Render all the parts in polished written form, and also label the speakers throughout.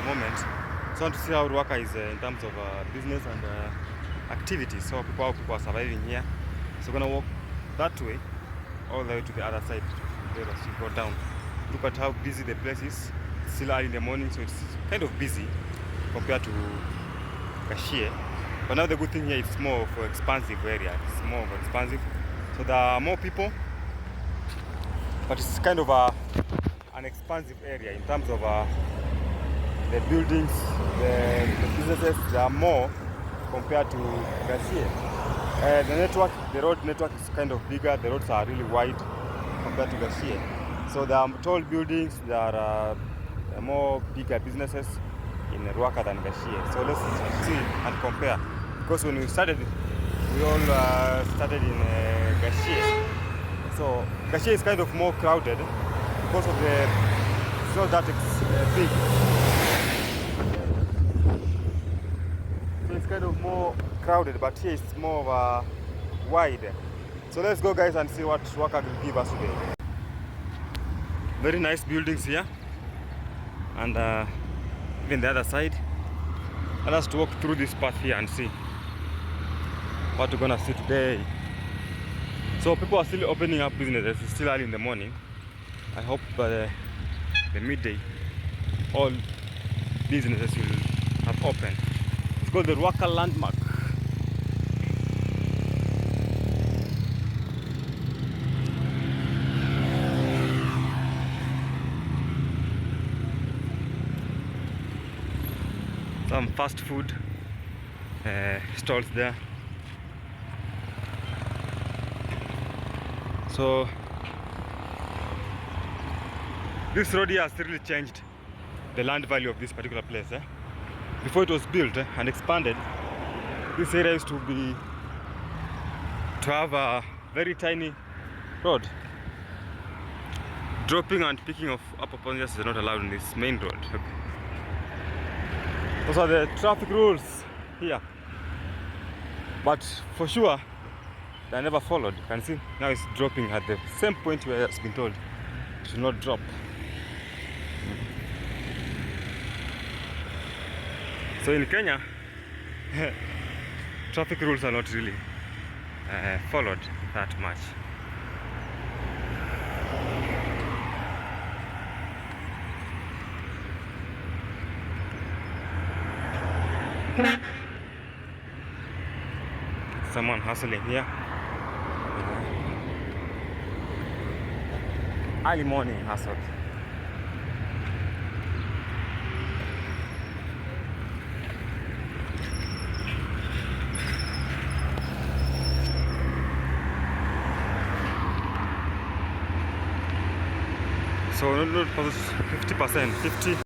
Speaker 1: moment. So I want to see how Ruaka is in terms of business and activities. So how people are surviving here. So we're gonna walk that way all the way to the other side. There as you go down. Look at how busy the place is. It's still early in the morning, so it's kind of busy compared to Gashie. But now the good thing here, it's more of an expansive area. It's more of expansive. So there are more people, but it's kind of an expansive area in terms of the buildings, the businesses. There are more compared to Gashie. The road network is kind of bigger. The roads are really wide compared to Gashie. So there are tall buildings. There are more bigger businesses in Ruaka than Gashie. So let's see and compare. Because when we started, we all started in Gashie. So Gashie is kind of more crowded because of it's not that big. So it's kind of more crowded, but here it's more of a wide. So let's go, guys, and see what Ruaka will give us today. Very nice buildings here, and even the other side. Let us walk through this path here and see what we're gonna see today. So people are still opening up businesses. It's still early in the morning. I hope by the midday all businesses will have opened. It's called the Ruaka Landmark. Some fast food stalls there. So this road here has really changed the land value of this particular place. Before it was built and expanded, this area used to have a very tiny road. Dropping and picking of up passengers is not allowed on this main road. Those are the traffic rules here. But for sure, they never followed. You can see now it's dropping at the same point where it's been told it should not drop. So in Kenya, traffic rules are not really followed that much. Someone hustling here. Early morning hustle. So not 50%, 50.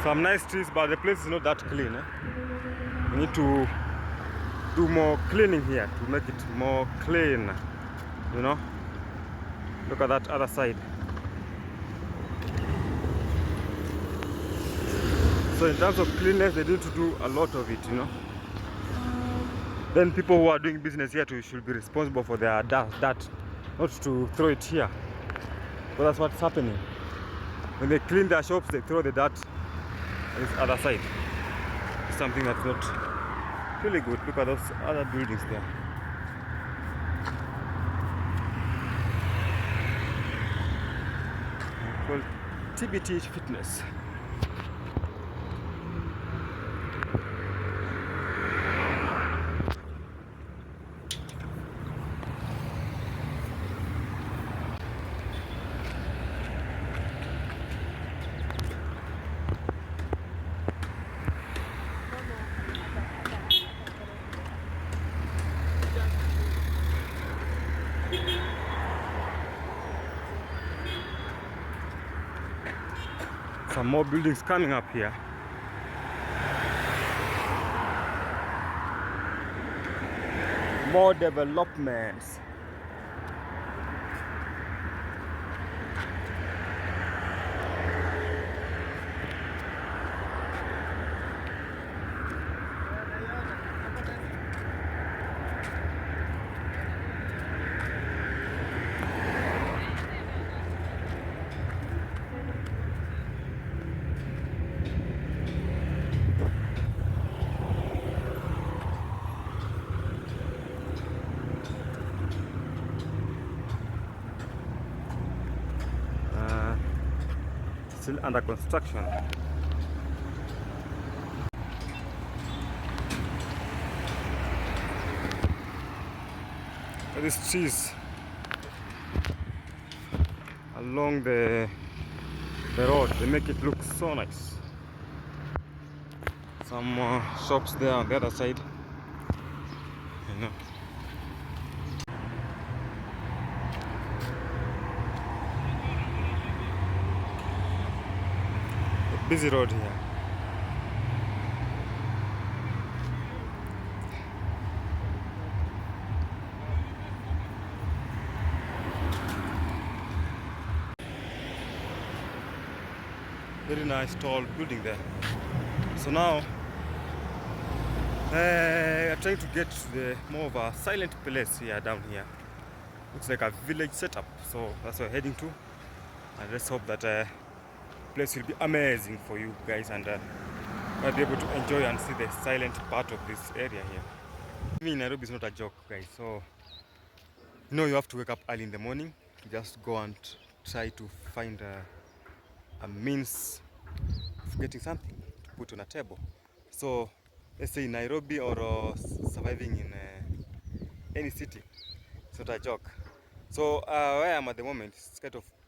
Speaker 1: Some nice trees, but the place is not that clean. We need to do more cleaning here to make it more clean. You know, look at that other side. So in terms of cleanliness, they need to do a lot of it. You know. Then people who are doing business here should be responsible for their dirt, not to throw it here. But that's what's happening. When they clean their shops, they throw the dirt on this other side. It's something that's not really good. Look at those other buildings there. Called TBT Fitness. Some more buildings coming up here. More developments. still under construction. These trees along the road, they make it look so nice. Some shops there on the other side, you know. A busy road here. Very nice tall building there. So now I'm trying to get to the more of a silent place here down here. Looks like a village setup, so that's what we're heading to. And let's hope that place will be amazing for you guys, and you'll be able to enjoy and see the silent part of this area here. Living in Nairobi is not a joke, guys. So you know you have to wake up early in the morning to just go and try to find a means of getting something to put on a table. So let's say in Nairobi or surviving in any city, it's not a joke. So where I am at the moment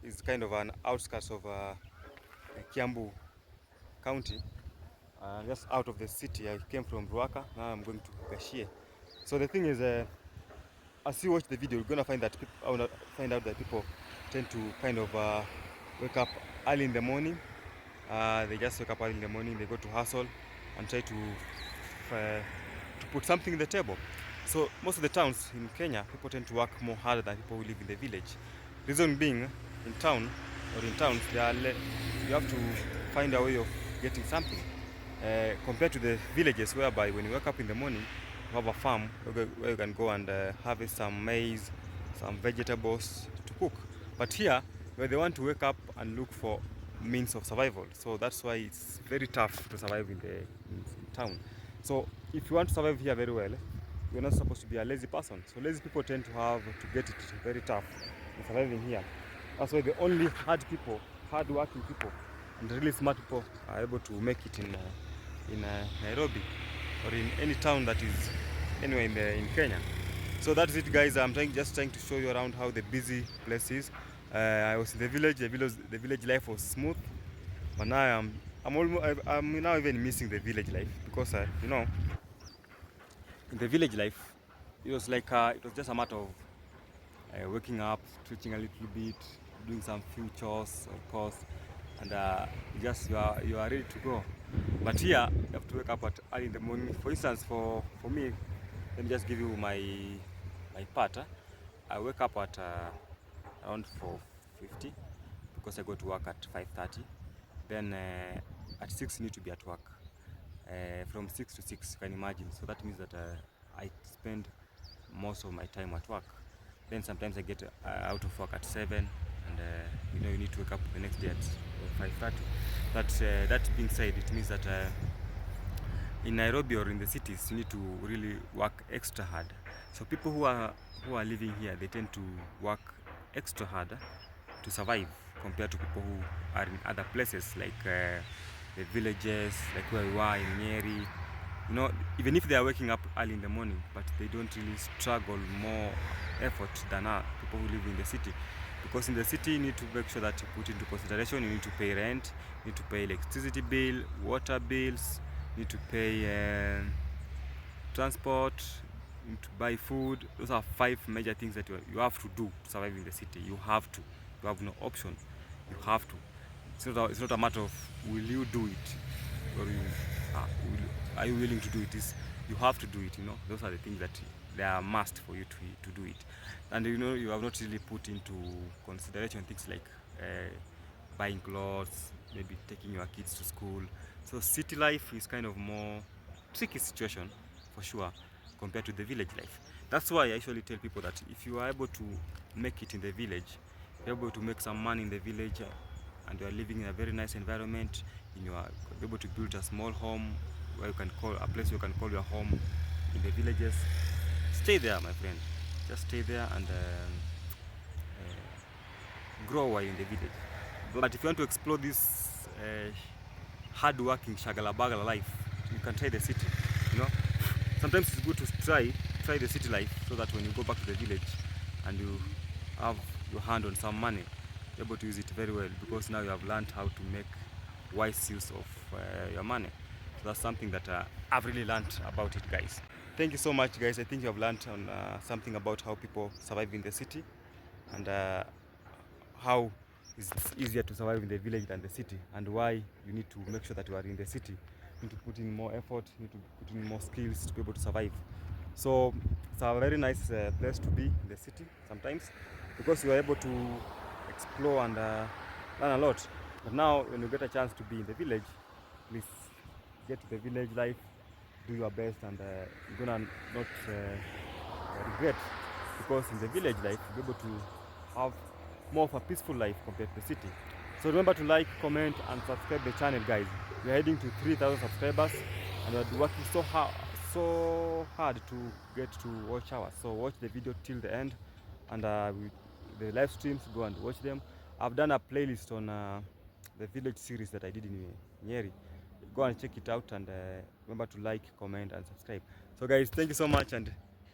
Speaker 1: is kind of an outskirts of Kiambu County, just out of the city. I came from Ruaka, now I'm going to Gashie. So the thing is, as you watch the video, you're gonna find that find out that people tend to kind of wake up early in the morning. They just wake up early in the morning, they go to hustle and try to put something in the table. So most of the towns in Kenya, people tend to work more harder than people who live in the village. Reason being, in town or in towns, you have to find a way of getting something. Compared to the villages, whereby when you wake up in the morning, you have a farm where you can go and harvest some maize, some vegetables to cook. But here, where they want to wake up and look for means of survival, so that's why it's very tough to survive in town. So if you want to survive here very well, you're not supposed to be a lazy person. So lazy people tend to get it very tough in surviving here. That's why the only hard-working people, and really smart people are able to make it in Nairobi or in any town that is anywhere in Kenya. So that's it, guys. I'm just trying to show you around how the busy place is. I was in the village. The village life was smooth, but now I'm now even missing the village life, because you know, in the village life, it was like it was just a matter of waking up, stretching a little bit, doing some few chores, of course, and you are ready to go. But here you have to wake up at early in the morning. For instance, for me, let me just give you my part. I wake up at around 4:50 because I go to work at 5:30. Then at 6 you need to be at work. From 6 to 6, you can imagine. So that means that I spend most of my time at work. Then sometimes I get out of work at 7, and you know, you need to wake up the next day at 5:30. That being said, it means that in Nairobi or in the cities, you need to really work extra hard. So people who are living here, they tend to work extra hard to survive compared to people who are in other places like the villages, like where we are in Nyeri. You know, even if they are waking up early in the morning, but they don't really struggle more effort than people who live in the city. Because in the city, you need to make sure that you put into consideration, you need to pay rent, you need to pay electricity bill, water bills, you need to pay transport, you need to buy food. Those are 5 major things that you have to do to survive in the city. You have to. You have no option. You have to. It's not a matter of will you do it, or are you willing to do it. You have to do it. You know, those are the things that they are must for you to do it. And you know, you have not really put into consideration things like buying clothes, maybe taking your kids to school. So city life is kind of more tricky situation for sure compared to the village life. That's why I usually tell people that if you are able to make it in the village, you're able to make some money in the village, and you are living in a very nice environment, and you are able to build a small home where you can call a place you can call your home in the villages, stay there, my friend. Just stay there and grow while in the village. But if you want to explore this hard-working shagala-bagala life, you can try the city. You know, sometimes it's good to try the city life, so that when you go back to the village and you have your hand on some money, you're able to use it very well, because now you have learned how to make wise use of your money. So that's something that I've really learned about it, guys. Thank you so much, guys. I think you have learned on something about how people survive in the city, and how it's easier to survive in the village than the city, and why you need to make sure that you are in the city. You need to put in more effort, you need to put in more skills to be able to survive. So it's a very nice place to be in the city sometimes, because you are able to explore and learn a lot. But now when you get a chance to be in the village, please get to the village life, do your best, and you're gonna not regret, because in the village life you're able to have more of a peaceful life compared to the city. So remember to like, comment, and subscribe the channel, guys. We're heading to 3,000 subscribers, and we're working so hard to get to watch hours. So watch the video till the end, and the live streams, go and watch them. I've done a playlist on the village series that I did in Nyeri. Go and check it out, and remember to like, comment, and subscribe. So guys, thank you so much, and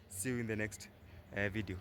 Speaker 1: see you in the next video.